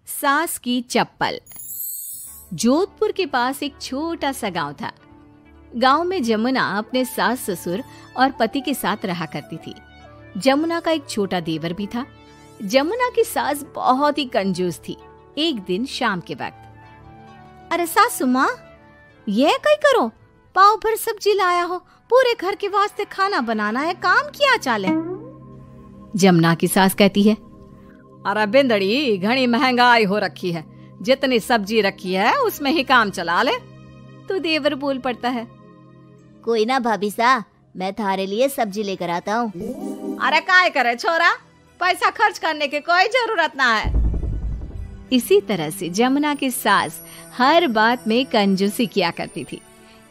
सास की चप्पल। जोधपुर के पास एक छोटा सा गांव था। गांव में जमुना अपने सास ससुर और पति के साथ रहा करती थी। जमुना का एक छोटा देवर भी था। जमुना की सास बहुत ही कंजूस थी। एक दिन शाम के वक्त, अरे सासू माँ, ये कहीं करो, पाव भर सब्जी लाया हो, पूरे घर के वास्ते खाना बनाना है, काम किया चाले। जमुना की सास कहती है, अरे बिंदड़ी, घनी महंगाई हो रखी है, जितनी सब्जी रखी है उसमें ही काम चला ले। तो देवर बोल पड़ता है, कोई ना भाभी सा, मैं थारे लिए सब्जी लेकर आता हूँ। अरे काय करे छोरा, पैसा खर्च करने की कोई जरूरत ना है। इसी तरह से जमुना की सास हर बात में कंजूसी किया करती थी।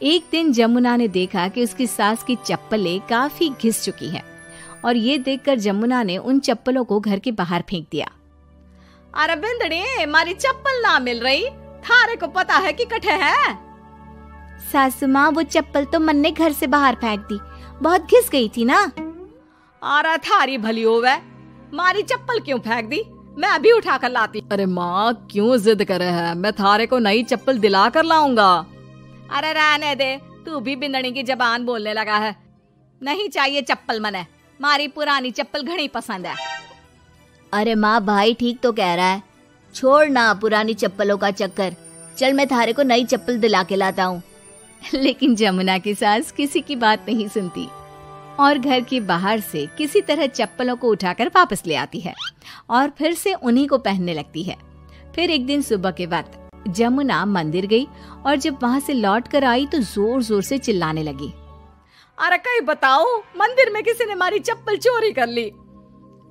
एक दिन जमुना ने देखा कि उसकी सास की चप्पलें काफी घिस चुकी हैं और ये देखकर जमुना ने उन चप्पलों को घर के बाहर फेंक दिया। अरे बिंदड़ी, हमारी चप्पल ना मिल रही, थारे को पता है कि कठे है। सासू माँ, वो चप्पल तो मन ने घर से बाहर फेंक दी, बहुत घिस गई थी ना। अरे थारी भली होवे, मारी चप्पल क्यों फेंक दी, मैं अभी उठा कर लाती। अरे माँ, क्यों जिद करे है, मैं थारे को नई चप्पल दिला कर लाऊंगा। अरे रहने दे, तू भी बिंदड़ी की जबान बोलने लगा है। नहीं चाहिए चप्पल मने, मारी पुरानी चप्पल घनी पसंद है। अरे माँ, भाई ठीक तो कह रहा है, छोड़ ना पुरानी चप्पलों का चक्कर, चल मैं थारे को नई चप्पल दिला के लाता हूँ। लेकिन जमुना की सास किसी की बात नहीं सुनती और घर के बाहर से किसी तरह चप्पलों को उठाकर वापस ले आती है और फिर से उन्हीं को पहनने लगती है। फिर एक दिन सुबह के वक्त जमुना मंदिर गई और जब वहाँ से लौट कर आई तो जोर जोर से चिल्लाने लगी, अरे कहीं बताओ, मंदिर में किसी ने हमारी चप्पल चोरी कर ली।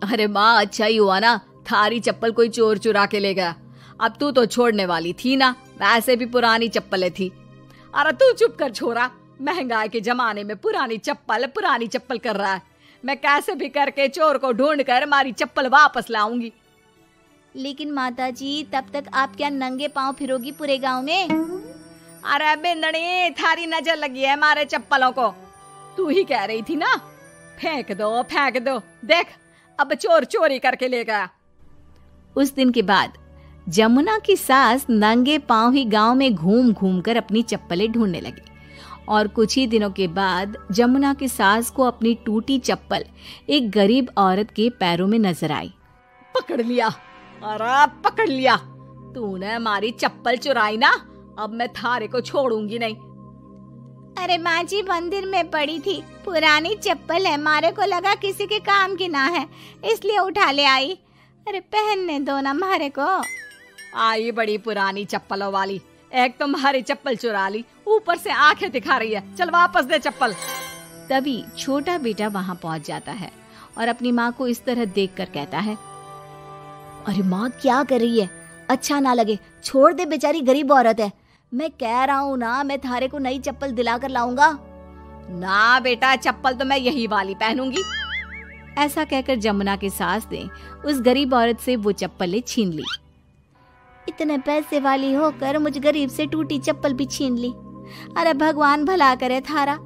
अरे माँ, अच्छा ही हुआ ना, थारी चप्पल कोई चोर चुरा के ले गया। अब तू तो छोड़ने वाली थी ना, वैसे भी पुरानी चप्पलें थी। अरे तू चुप कर छोरा, महंगाई के जमाने में पुरानी चप्पल कर रहा है। मैं कैसे भी करके चोर को ढूंढ कर हमारी चप्पल वापस लाऊंगी। लेकिन माताजी, तब तक आप क्या नंगे पांव फिरोगी पूरे गांव में? अरे बिंदड़ी, थारी नजर लगी है हमारे चप्पलों को, तू ही कह रही थी ना, फेंक दो, देख अब चोर चोरी करके ले गया। उस दिन के बाद जमुना की सास नंगे पांव ही गांव में घूम घूम कर अपनी चप्पलें ढूंढने लगी और कुछ ही दिनों के बाद जमुना की सास को अपनी टूटी चप्पल एक गरीब औरत के पैरों में नजर आई। पकड़ लिया, अरे पकड़ लिया, तूने हमारी चप्पल चुराई ना, अब मैं थारे को छोड़ूंगी नहीं। अरे माँ जी, मंदिर में पड़ी थी, पुरानी चप्पल है, मारे को लगा किसी के काम की ना है, इसलिए उठा ले आई। अरे पहनने दो ना मारे को। आई बड़ी पुरानी चप्पलों वाली, एक तो हमारी चप्पल चुरा ली, ऊपर से आंखें दिखा रही है, चल वापस दे चप्पल। तभी छोटा बेटा वहाँ पहुँच जाता है और अपनी माँ को इस तरह देखकर कहता है, अरे माँ, क्या कर रही है, अच्छा ना लगे, छोड़ दे, बेचारी गरीब औरत है। मैं कह रहा हूँ ना, मैं थारे को नई चप्पल दिला कर लाऊंगा। ना बेटा, चप्पल तो मैं यही वाली पहनूंगी। ऐसा कहकर जमुना की सास ने उस गरीब औरत से वो चप्पलें छीन ली। इतने पैसे वाली होकर मुझ गरीब से टूटी चप्पल भी छीन ली। अरे भगवान भला करे थारा।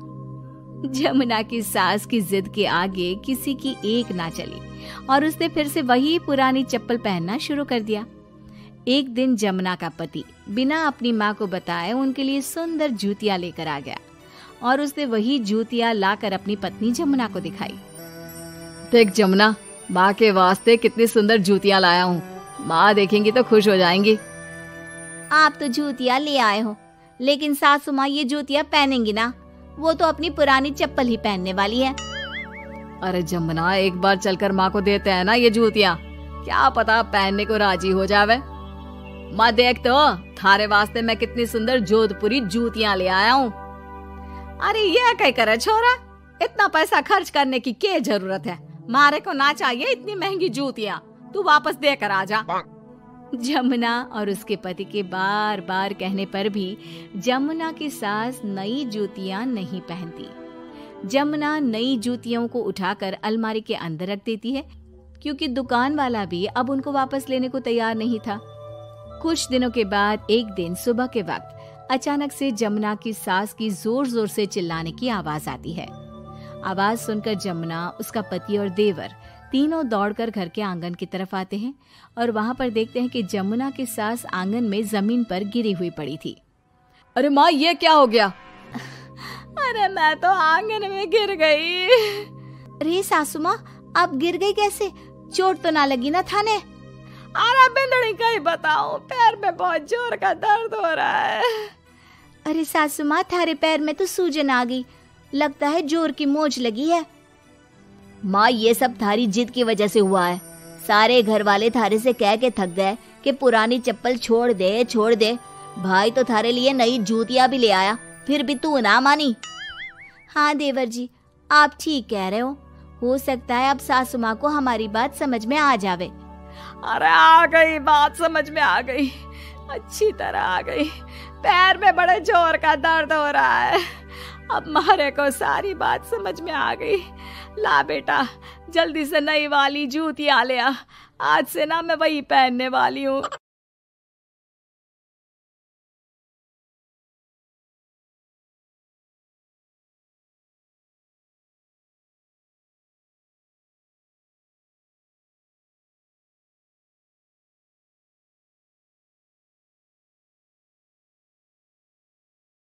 जमुना की सास की जिद के आगे किसी की एक ना चली और उसने फिर से वही पुरानी चप्पल पहनना शुरू कर दिया। एक दिन जमुना का पति बिना अपनी माँ को बताए उनके लिए सुंदर जूतियां लेकर आ गया और उसने वही जूतियां लाकर अपनी पत्नी जमुना को दिखाई। देख जमुना, माँ के वास्ते कितनी सुंदर जूतियां लाया हूँ, माँ देखेंगी तो खुश हो जाएंगी। आप तो जूतियां ले आए हो, लेकिन सासू माँ ये जूतियां पहनेंगी ना, वो तो अपनी पुरानी चप्पल ही पहनने वाली है। अरे जमुना, एक बार चलकर माँ को देते हैं ना ये जूतियां, क्या पता पहनने को राजी हो जावे। माँ देख तो, थारे वास्ते मैं कितनी सुंदर जोधपुरी जूतियां ले आया हूँ। अरे ये क्या करे छोरा, इतना पैसा खर्च करने की क्या जरूरत है, मारे को ना चाहिए इतनी महंगी जूतियां, तू वापस देकर आ जा। जमुना और उसके पति के बार बार कहने पर भी जमुना की सास नई जूतियां नहीं पहनती। जमुना नई जूतियों को उठाकर अलमारी के अंदर रख देती है क्योंकि दुकान वाला भी अब उनको वापस लेने को तैयार नहीं था। कुछ दिनों के बाद एक दिन सुबह के वक्त अचानक से जमुना की सास की जोर जोर से चिल्लाने की आवाज आती है। आवाज सुनकर जमुना, उसका पति और देवर तीनों दौड़कर घर के आंगन की तरफ आते हैं और वहां पर देखते हैं कि जमुना की सास आंगन में जमीन पर गिरी हुई पड़ी थी। अरे माँ, ये क्या हो गया? अरे मैं तो आंगन में गिर गई। अरे सासू माँ, आप गिर गई कैसे? चोट तो ना लगी ना थाने? अरे बिंदड़ी कहीं बताओ, पैर में बहुत जोर का दर्द हो रहा है। अरे सासू माँ, थारे पैर में तो सूजन आ गई, लगता है जोर की मोच लगी है। माँ, ये सब थारी जिद की वजह से हुआ है। सारे घर वाले थारे से कह के थक गए कि पुरानी चप्पल छोड़ दे छोड़ दे। भाई तो थारे लिए नई जूतियां भी ले आया, फिर भी तू ना मानी। हाँ देवर जी, आप ठीक कह रहे हो सकता है अब सासू माँ को हमारी बात समझ में आ जावे। अरे आ गई, बात समझ में आ गई, अच्छी तरह आ गई। पैर में बड़े जोर का दर्द हो रहा है। अब मारे को सारी बात समझ में आ गई। ला बेटा, जल्दी से नई वाली जूतियां ले आ। आज से ना मैं वही पहनने वाली हूँ।